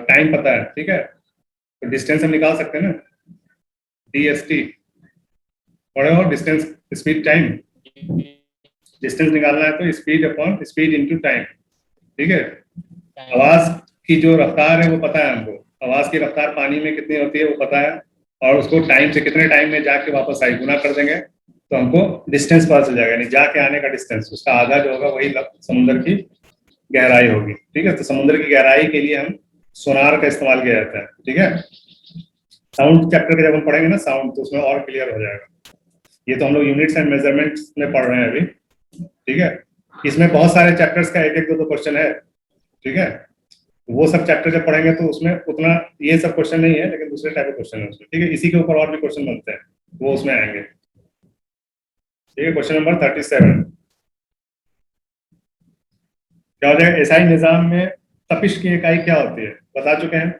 टाइम पता है, ठीक है, तो डिस्टेंस हम निकाल सकते हैं ना, DST, और डिस्टेंस, स्पीड टाइम, डिस्टेंस निकालना है तो speed upon speed into time, ठीक है। आवाज की जो रफ्तार है वो पता है हमको, आवाज की रफ्तार पानी में कितनी होती है वो पता है, और उसको टाइम से कितने टाइम में जाके वापस आई गुना कर देंगे तो हमको डिस्टेंस पता चल जाएगा, यानी जाके आने का डिस्टेंस, उसका आधा जो होगा वही समुद्र की गहराई होगी, ठीक है। तो समुद्र की गहराई के लिए हम सोनार का इस्तेमाल किया जाता है, ठीक है। साउंड चैप्टर के जब हम पढ़ेंगे ना साउंड, तो उसमें और क्लियर हो जाएगा, ये तो हम लोग यूनिट्स एंड मेजरमेंट्स में पढ़ रहे हैं अभी, ठीक है। इसमें बहुत सारे चैप्टर्स का एक एक दो क्वेश्चन है, ठीक है, वो सब चैप्टर जब पढ़ेंगे तो उसमें उतना ये सब क्वेश्चन नहीं है, लेकिन दूसरे टाइप के क्वेश्चन है उसमें, ठीक है, इसी के ऊपर और भी क्वेश्चन बनते हैं, वो उसमें आएंगे, ठीक है। क्वेश्चन नंबर 37 क्या हो जाएगा, एसआई निजाम में तपिश की इकाई क्या होती है, बता चुके हैं।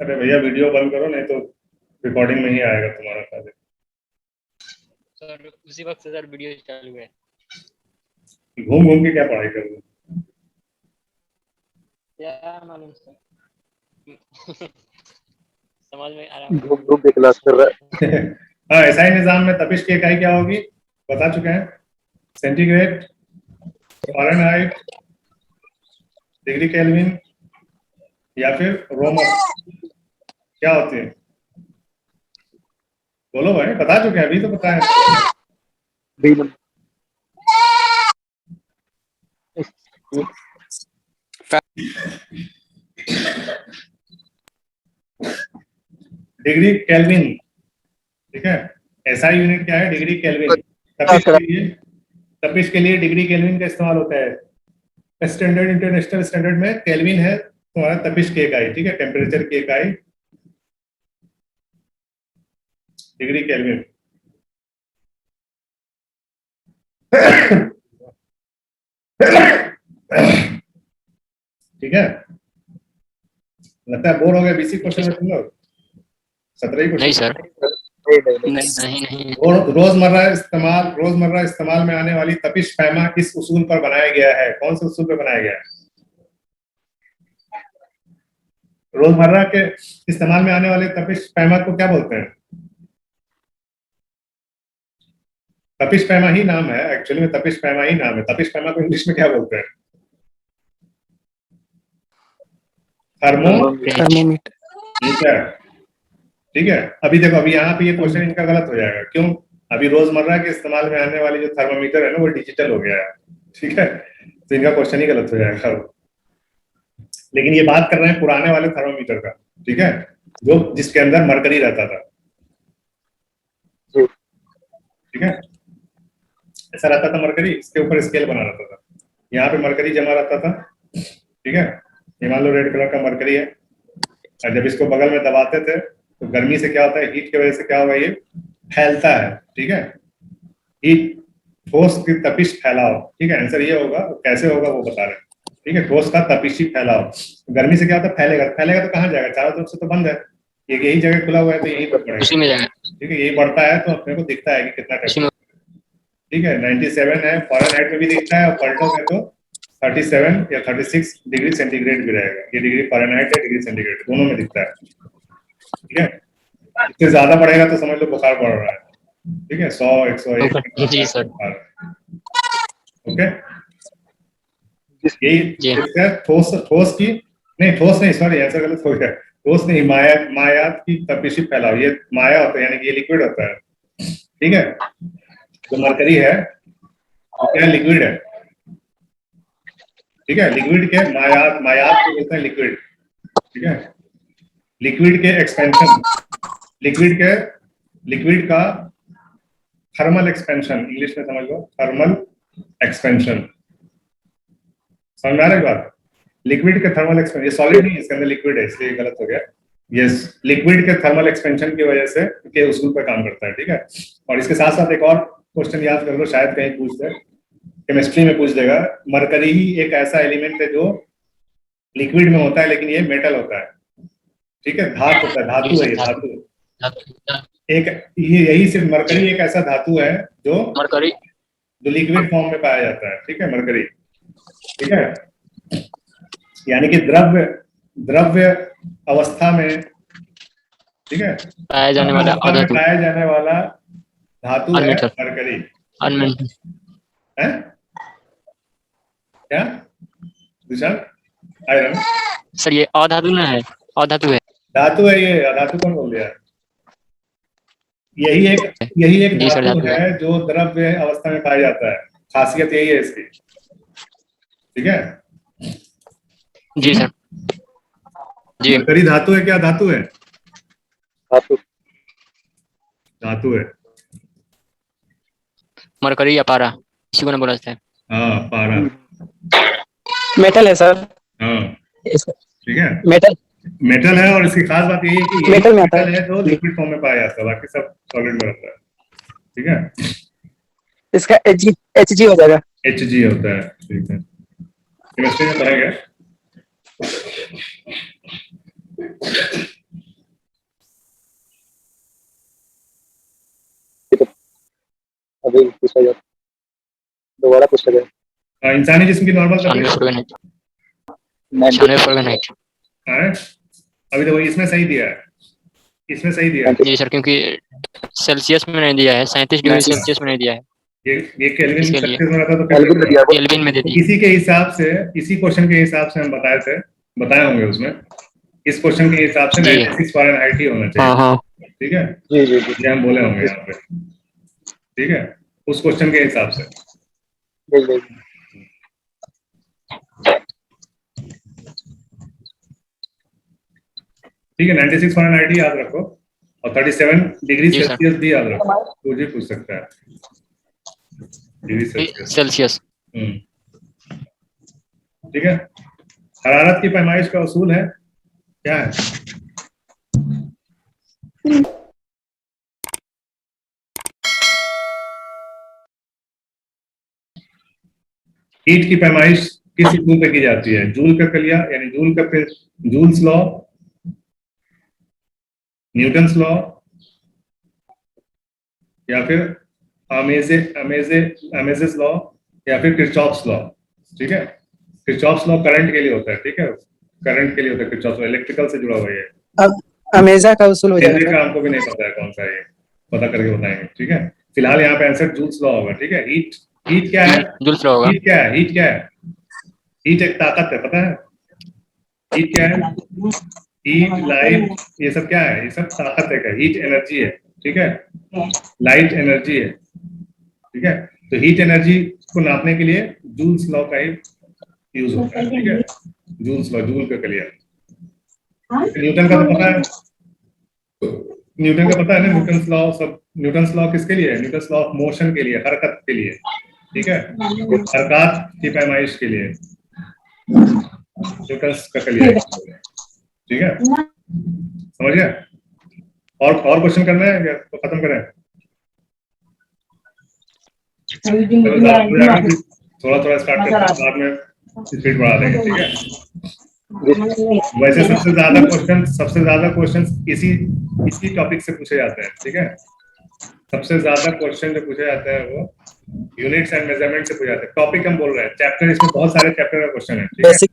अरे भैया वीडियो बंद करो, नहीं तो रिकॉर्डिंग में ही आएगा तुम्हारा कार्य। सर उसी वक्त से सर वीडियो चालू है। घूम घूम के क्या पढ़ाई कर रहे हो? क्या मालूम सर। समझ में आ रहा ग्रुप ग्रुप क्लास कर रहा है। हाँ, एसआई निजाम में तपिश की इकाई क्या होगी, बता चुके हैं, सेंटीग्रेड, फ़ारेनहाइट, डिग्री केल्विन या फिर रोमन, क्या होती है, बोलो भाई, बता चुके हैं, अभी तो बताएं। डिग्री केल्विन, ठीक है, एसआई यूनिट क्या है, डिग्री केल्विन। तपिश के लिए डिग्री केल्विन का इस्तेमाल होता है, स्टैंडर्ड इंटरनेशनल स्टैंडर्ड में केल्विन है तुम्हारा तपिश की इकाई, ठीक है, टेम्परेचर की इकाई डिग्री केल्विन। ठीक है, लगता है बोर हो गया 20 क्वेश्चन में तुम लोग, 17 ही नहीं क्वेश्चन। सर, नहीं नहीं। और रोजमर्रा इस्तेमाल में आने वाली तपिश पैमा किस उसूल पर बनाया गया है? कौन से उसूल पर बनाया गया है? रोजमर्रा के इस्तेमाल में आने वाले तपिश पैमा को क्या बोलते हैं? तपिश पैमा ही नाम है, एक्चुअली में तपिश पैमा ही नाम है। तपिश पैमा को इंग्लिश में क्या बोलते हैं? थर्मोमीटर। ठीक है। अभी देखो, अभी यहाँ पे ये क्वेश्चन इनका गलत हो जाएगा। क्यों? अभी रोजमर्रा के इस्तेमाल में आने वाली जो थर्मोमीटर है ना, वो डिजिटल हो गया है। ठीक है, तो इनका क्वेश्चन ही गलत हो जाएगा। लेकिन ये बात कर रहे हैं पुराने वाले थर्मोमीटर का, ठीक है, जो जिसके अंदर मरकरी रहता था। ठीक है, ऐसा रहता था मरकरी, इसके ऊपर स्केल बना रहता था, यहाँ पे मरकरी जमा रहता था। ठीक है, ये मान लो रेड कलर का मरकरी है, और जब इसको बगल में दबाते थे तो गर्मी से क्या होता है, हीट की वजह से क्या होगा, ये फैलता है। ठीक है, हीट, ठोस की तपिश फैलाव। ठीक है, आंसर ये होगा। कैसे होगा वो बता रहे हैं। ठीक है, ठोस का तपिशी फैलाव। गर्मी से क्या होता है, फैलेगा तो कहाँ जाएगा, चारों तरफ से तो बंद है, एक यही जगह खुला हुआ है, तो यही पर पड़ेगा, उसी में जाएगा। ठीक है, यही बढ़ता है तो अपने को दिखता है कि कितना टेम्परेचर। ठीक है, 97 है, फ़ारेनहाइट में भी दिखता है, और पलटोगे तो 37 या 36 डिग्री सेंटीग्रेड भी रहेगा। ये डिग्री फ़ारेनहाइट है, डिग्री सेंटीग्रेड दोनों में दिखता है। ठीक है, इससे ज्यादा बढ़ेगा तो समझ लो बुखार बढ़ रहा है। ठीक है, 100 101 जी सर। ओके, यही ठोस की नहीं, ठोस नहीं, सॉरी आंसर गलत हो गया। ठोस नहीं, मायात की तपिशी फैलाव, ये माया होता है, यानी कि ये लिक्विड होता है। ठीक है, जो मरकरी है वो क्या लिक्विड है। ठीक है, लिक्विड के मायात को बोलते हैं लिक्विड। ठीक है, लिक्विड के एक्सपेंशन, लिक्विड का थर्मल एक्सपेंशन, इंग्लिश में समझ लो, थर्मल एक्सपेंशन। समझ में आ रहा है बात? लिक्विड के थर्मल एक्सपेंशन, ये सॉलिड नहीं, इसके अंदर लिक्विड है, इसलिए गलत हो गया। यस, लिक्विड के थर्मल एक्सपेंशन की वजह से के उसूल पर काम करता है। ठीक है, और इसके साथ साथ एक और क्वेश्चन याद कर लो, शायद कहीं पूछ दे, केमिस्ट्री में पूछ देगा। मरकरी ही एक ऐसा एलिमेंट है जो लिक्विड में होता है, लेकिन ये मेटल होता है। ठीक है, धातु होता है, धातु है, ये धातु एक, ये यही सिर्फ मरकरी एक ऐसा धातु है जो मरकरी जो लिक्विड फॉर्म में पाया जाता है। ठीक है, मरकरी। ठीक है, यानी कि द्रव्य अवस्था में, ठीक है, पाया जाने वाला अधातु, पाया जाने वाला धातु है अनमेटल, मरकरी। अनमेटल। है क्या दुशांत? आयरन सर ये अधातु ना है, अधातु है। धातु है, ये अधातु कौन बोल दिया? यही एक जी सर, धातु धातु है जो द्रव्य अवस्था में पाया जाता है, खासियत यही है इसकी। ठीक है जी सर। जी, मरकरी धातु है, क्या धातु है? धातु है। मरकरी या पारा, इसी को ना बोला जाता है। हाँ, पारा। मेटल है सर। हाँ, इसका ठीक है, मेटल है, और इसकी खास बात यही है कि मेटल में आता है जो लिक्विड फॉर्म में पाया जाता है, बाकी सब सॉलिड में रहता है। ठीक है, इसका Hg हो जाएगा। Hg होता है। ठीक है, केमिस्ट्री में पढ़ेंगे। अभी पूछा जाए, दोबारा पूछा जाए। इंसानी जिस्म की नॉर्मल 96 है। अभी तो इसमें सही दिया है, इसमें सही दिया है। जी सर, क्योंकि सेल्सियस में नहीं दिया है, 37 डिग्री सेल्सियस में नहीं दिया है। ये केल्विन इसके लिए। में रहता तो केल्विन में दिया हुआ। केल्विन में दे दिया। इसी के हिसाब से, इसी क्वेश्चन के हिसाब से हम बताए होंगे उसमें। इस क्वेश्चन के हिसाब से जी। 96 फ़ारेनहाइट ही होना चाहिए। हाँ हाँ, ठीक है, जी जी जी ये हम बोले होंगे यहाँ पे। ठीक है, उस क्वेश्चन के हिसाब से। जी जी। ठीक है, 96 फ़ारेनहाइट ही याद रखो, और 37 डिग्री जी सर। सेल्सियस भी याद रखो, कुछ भी पूछ सकता है। Degree Celsius. ठीक है, हरारत की पैमाइश का उसूल है क्या है? हीट की पैमाइश किस उसूल पे की जाती है? जूल का कलिया, यानी जूल्स लॉ, न्यूटन्स लॉ या फिर अमेजेस लॉ या फिर किरचॉफ्स लॉ। ठीक है, किरचॉफ्स लॉ करंट के लिए होता है। ठीक है, करंट के लिए होता है किरचॉफ्स लॉ, इलेक्ट्रिकल से जुड़ा हुआ है ये। अब अमेजा का उसूल हो हेनरी जाएगा का हमको भी नहीं पता है कौन सा है ये, पता करके बताएंगे। ठीक है, फिलहाल यहाँ पे आंसर जूल्स लॉ होगा। ठीक है, हीट क्या है? जूल्स लॉ होगा। हीट क्या है? हीट क्या है? हीट एक ताकत है, पता है? हीट क्या है? हीट, लाइट, ये सब क्या है? ये सब ताकत है। हीट एनर्जी है। ठीक है, लाइट एनर्जी है। ठीक है, तो हीट एनर्जी को नापने के लिए जूल्स लॉ का ही यूज होता है। ठीक है, जूल्स लॉ, जूल के लिए। न्यूटन का तो पता है, न्यूटन का पता है ना, न्यूटन्स लॉ सब। न्यूटन्स लॉ किसके लिए है? न्यूटन्स लॉ ऑफ मोशन के लिए, हरकत के लिए। ठीक है, हरकत की पैमाइश के लिए न्यूटन्स का लिए। ठीक है, समझ गया? और क्वेश्चन करना है क्या तो खत्म करें? थोड़ा थोड़ा स्टार्ट करते हैं, बाद में स्पीड बढ़ा देंगे। ठीक है, वैसे सबसे ज्यादा क्वेश्चन इसी टॉपिक से पूछे जाते हैं। ठीक है, सबसे ज्यादा क्वेश्चन जो पूछे जाते हैं वो यूनिट्स एंड मेजरमेंट से पूछे जाते हैं। टॉपिक हम बोल रहे हैं, चैप्टर, इसमें बहुत सारे चैप्टर का क्वेश्चन है। ठीक है, बेसिक,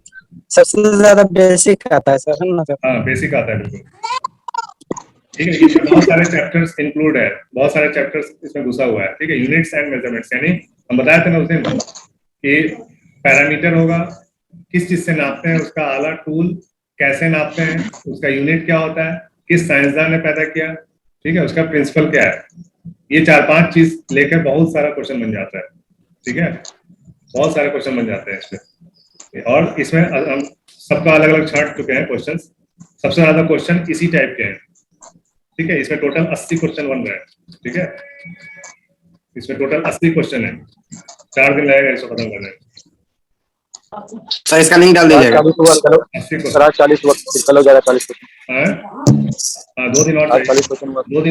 सबसे ज्यादा बेसिक आता है सर, है ना सर? हाँ, बेसिक आता है बिल्कुल। ठीक है, इसमें बहुत सारे चैप्टर्स इंक्लूड है, बहुत सारे चैप्टर्स इसमें घुसा हुआ है। ठीक है, यूनिट्स एंड मेजरमेंट्स, यानी हम बताए थे ना उस दिन कि पैरामीटर होगा, किस चीज से नापते हैं, उसका आला टूल कैसे नापते हैं, उसका यूनिट क्या होता है, किस साइंसदान ने पैदा किया। ठीक है, उसका प्रिंसिपल क्या है। ये 4-5 चीज लेकर बहुत सारा क्वेश्चन बन जाता है। ठीक है, बहुत सारे क्वेश्चन बन जाते हैं इसमें, और इसमें हम सबका अलग अलग छांट चुके हैं क्वेश्चन। सबसे ज्यादा क्वेश्चन इसी टाइप के हैं। ठीक है, इसमें टोटल 80 क्वेश्चन बन रहे हैं। ठीक है, इसमें टोटल 80 क्वेश्चन है। 4 दिन लगेगा इसको खत्म करने में। सर इसका लिंक डाल दीजिएगा। 40 हुआ करो 80 सर, आज 40 वक्त कल हो जाएगा 40 क्वेश्चन। हाँ, 2 दिन और आज 40 क्वेश्चन। 2 दिन